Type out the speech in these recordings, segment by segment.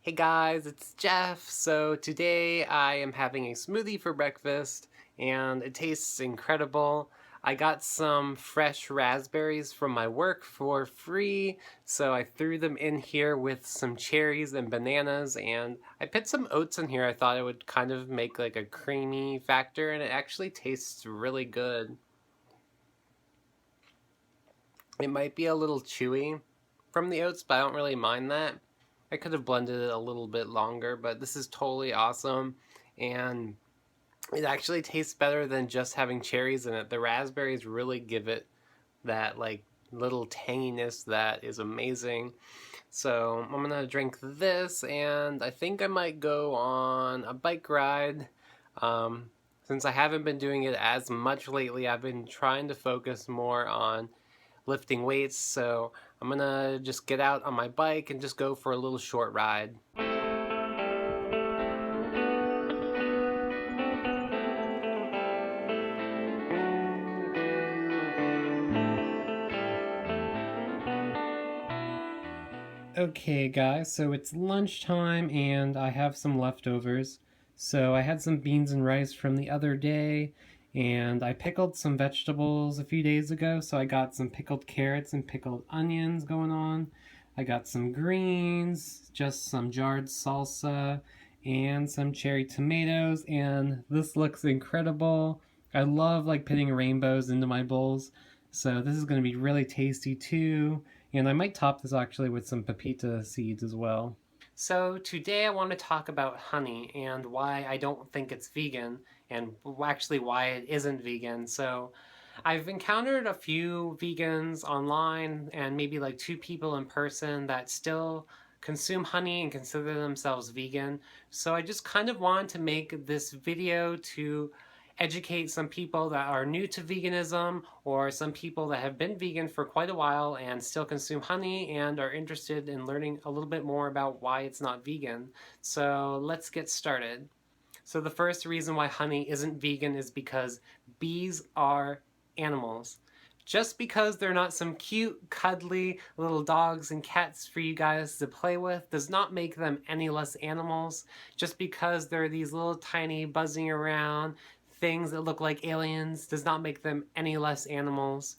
Hey guys, it's Jeff. So today I am having a smoothie for breakfast and it tastes incredible. I got some fresh raspberries from my work for free, so I threw them in here with some cherries and bananas, and I put some oats in here. I thought it would kind of make like a creamy factor, and it actually tastes really good. It might be a little chewy from the oats, but I don't really mind that. I could have blended it a little bit longer, but this is totally awesome. And it actually tastes better than just having cherries in it. The raspberries really give it that like little tanginess that is amazing. So I'm gonna drink this, and I think I might go on a bike ride. Since I haven't been doing it as much lately, I've been trying to focus more on lifting weights, so I'm gonna just get out on my bike and just go for a little short ride. Okay, guys, so it's lunchtime and I have some leftovers. So I had some beans and rice from the other day, and I pickled some vegetables a few days ago. So I got some pickled carrots and pickled onions going on. I got some greens, just some jarred salsa, and some cherry tomatoes, and this looks incredible. I love like putting rainbows into my bowls, so this is going to be really tasty too. And I might top this actually with some pepita seeds as well. So today I want to talk about honey and why I don't think it's vegan, and actually why it isn't vegan. So I've encountered a few vegans online and maybe like two people in person that still consume honey and consider themselves vegan. So I just kind of wanted to make this video to educate some people that are new to veganism, or some people that have been vegan for quite a while and still consume honey and are interested in learning a little bit more about why it's not vegan. So let's get started. So the first reason why honey isn't vegan is because bees are animals. Just because they're not some cute, cuddly little dogs and cats for you guys to play with does not make them any less animals. Just because they're these little tiny buzzing around things that look like aliens does not make them any less animals.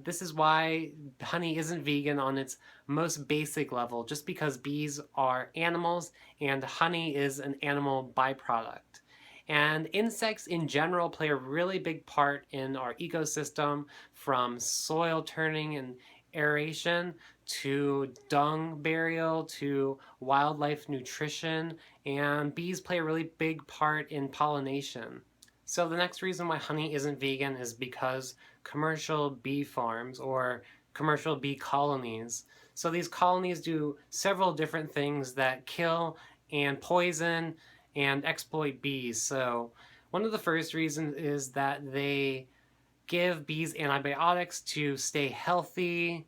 This is why honey isn't vegan on its most basic level, just because bees are animals and honey is an animal byproduct. And insects in general play a really big part in our ecosystem, from soil turning and aeration to dung burial to wildlife nutrition, and bees play a really big part in pollination. So the next reason why honey isn't vegan is because commercial bee farms or commercial bee colonies. So these colonies do several different things that kill and poison and exploit bees. So one of the first reasons is that they give bees antibiotics to stay healthy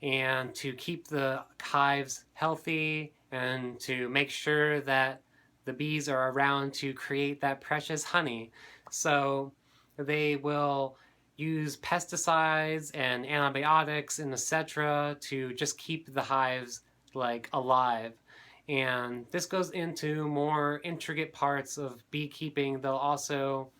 and to keep the hives healthy and to make sure that the bees are around to create that precious honey. So they will use pesticides and antibiotics and etc. to just keep the hives like alive. And this goes into more intricate parts of beekeeping. They'll also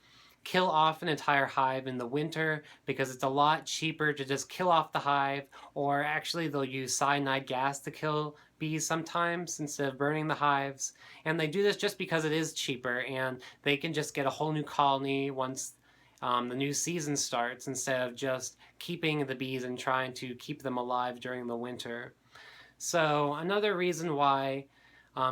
kill off an entire hive in the winter because it's a lot cheaper to just kill off the hive, or actually they'll use cyanide gas to kill bees sometimes instead of burning the hives. And they do this just because it is cheaper and they can just get a whole new colony once the new season starts, instead of just keeping the bees and trying to keep them alive during the winter. So another reason why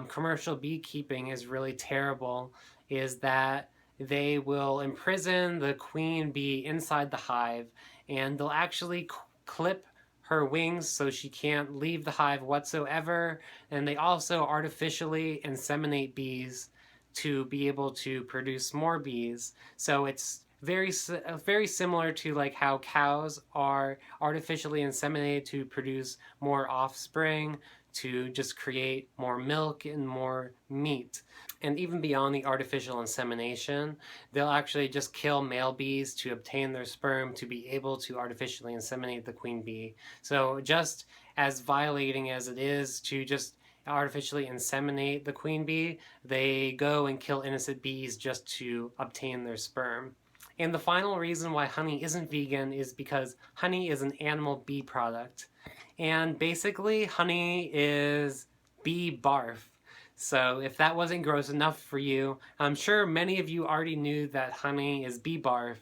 commercial beekeeping is really terrible is that they will imprison the queen bee inside the hive, and they'll actually clip her wings so she can't leave the hive whatsoever. And they also artificially inseminate bees to be able to produce more bees. So it's very similar to like how cows are artificially inseminated to produce more offspring, to just create more milk and more meat. And even beyond the artificial insemination, they'll actually just kill male bees to obtain their sperm to be able to artificially inseminate the queen bee. So just as violating as it is to just artificially inseminate the queen bee, they go and kill innocent bees just to obtain their sperm. And the final reason why honey isn't vegan is because honey is an animal bee product. And basically, honey is bee barf. So if that wasn't gross enough for you, I'm sure many of you already knew that honey is bee barf.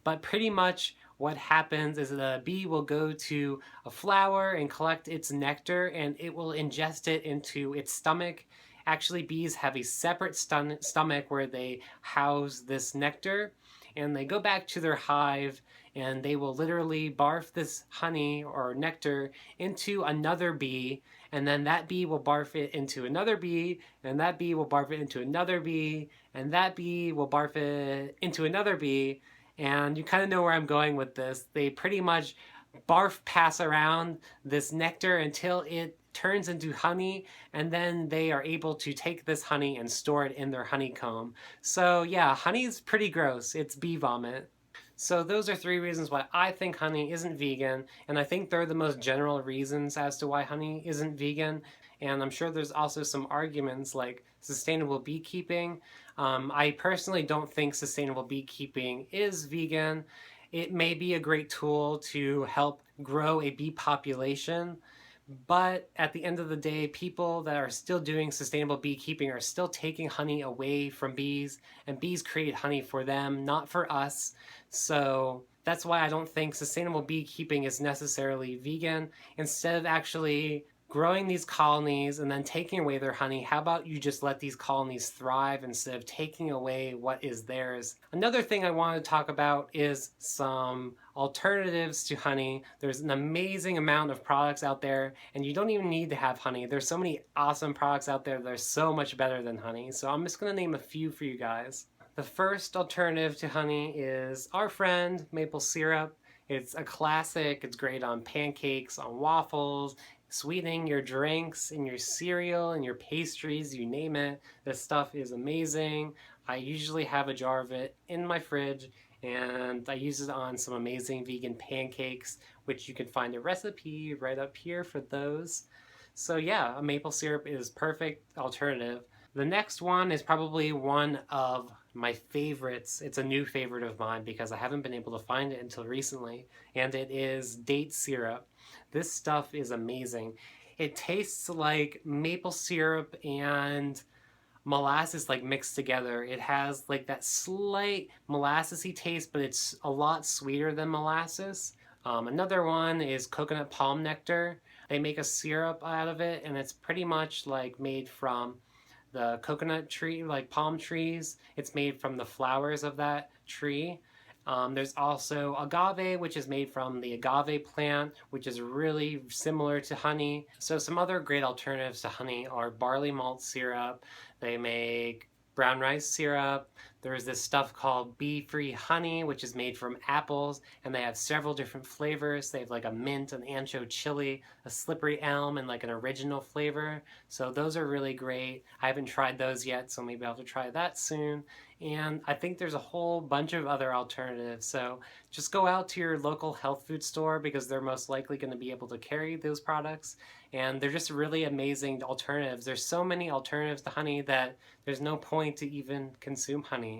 But pretty much what happens is the bee will go to a flower and collect its nectar, and it will ingest it into its stomach. Actually, bees have a separate stomach where they house this nectar, and they go back to their hive and they will literally barf this honey or nectar into another bee, and then that bee will barf it into another bee, and that bee will barf it into another bee, and that bee will barf it into another bee. And you kind of know where I'm going with this. They pretty much barf pass around this nectar until it turns into honey, and then they are able to take this honey and store it in their honeycomb. So yeah, honey is pretty gross. It's bee vomit. So those are 3 reasons why I think honey isn't vegan, and I think they're the most general reasons as to why honey isn't vegan. And I'm sure there's also some arguments like sustainable beekeeping. I personally don't think sustainable beekeeping is vegan. It may be a great tool to help grow a bee population, but at the end of the day, people that are still doing sustainable beekeeping are still taking honey away from bees, and bees create honey for them, not for us. So that's why I don't think sustainable beekeeping is necessarily vegan. Instead of actually growing these colonies and then taking away their honey, how about you just let these colonies thrive instead of taking away what is theirs? Another thing I want to talk about is some alternatives to honey. There's an amazing amount of products out there, and you don't even need to have honey. There's so many awesome products out there that are so much better than honey. So I'm just going to name a few for you guys. The first alternative to honey is our friend maple syrup. It's a classic. It's great on pancakes, on waffles, sweetening your drinks and your cereal and your pastries, you name it. This stuff is amazing. I usually have a jar of it in my fridge, and I use it on some amazing vegan pancakes, which you can find a recipe right up here for those. So yeah, a maple syrup is perfect alternative. The next one is probably one of my favorites. It's a new favorite of mine because I haven't been able to find it until recently, and it is date syrup. This stuff is amazing. It tastes like maple syrup and molasses like mixed together. It has like that slight molassesy taste, but it's a lot sweeter than molasses. Another one is coconut palm nectar. They make a syrup out of it, and it's pretty much like made from the coconut tree, like palm trees. It's made from the flowers of that tree. There's also agave, which is made from the agave plant, which is really similar to honey. So some other great alternatives to honey are barley malt syrup. They make brown rice syrup. There's this stuff called bee-free honey, which is made from apples, and they have several different flavors. They have like a mint, an ancho chili, a slippery elm, and like an original flavor. So those are really great. I haven't tried those yet, so maybe I'll have to try that soon. And I think there's a whole bunch of other alternatives. So just go out to your local health food store because they're most likely going to be able to carry those products. And they're just really amazing alternatives. There's so many alternatives to honey that there's no point to even consume honey.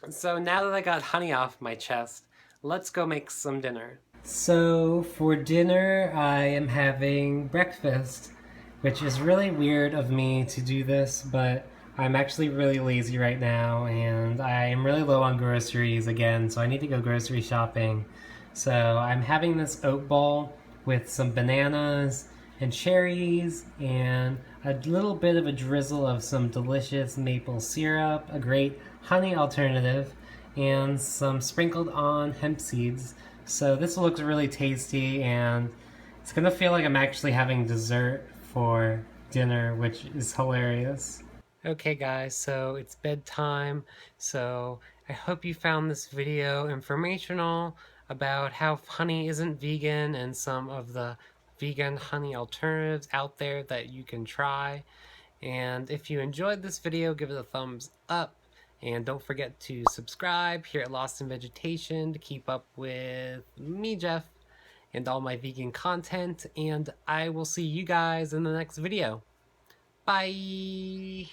So now that I got honey off my chest, let's go make some dinner. So for dinner, I am having breakfast, which is really weird of me to do this, but I'm actually really lazy right now, and I am really low on groceries again, so I need to go grocery shopping. So I'm having this oat bowl with some bananas and cherries and a little bit of a drizzle of some delicious maple syrup, a great honey alternative, and some sprinkled on hemp seeds. So this looks really tasty, and it's gonna feel like I'm actually having dessert for dinner, which is hilarious. Okay guys, so it's bedtime, so I hope you found this video informational about how honey isn't vegan and some of the vegan honey alternatives out there that you can try. And if you enjoyed this video, give it a thumbs up, and don't forget to subscribe here at Lost in Vegetation to keep up with me, Jeff, and all my vegan content, and I will see you guys in the next video. Bye.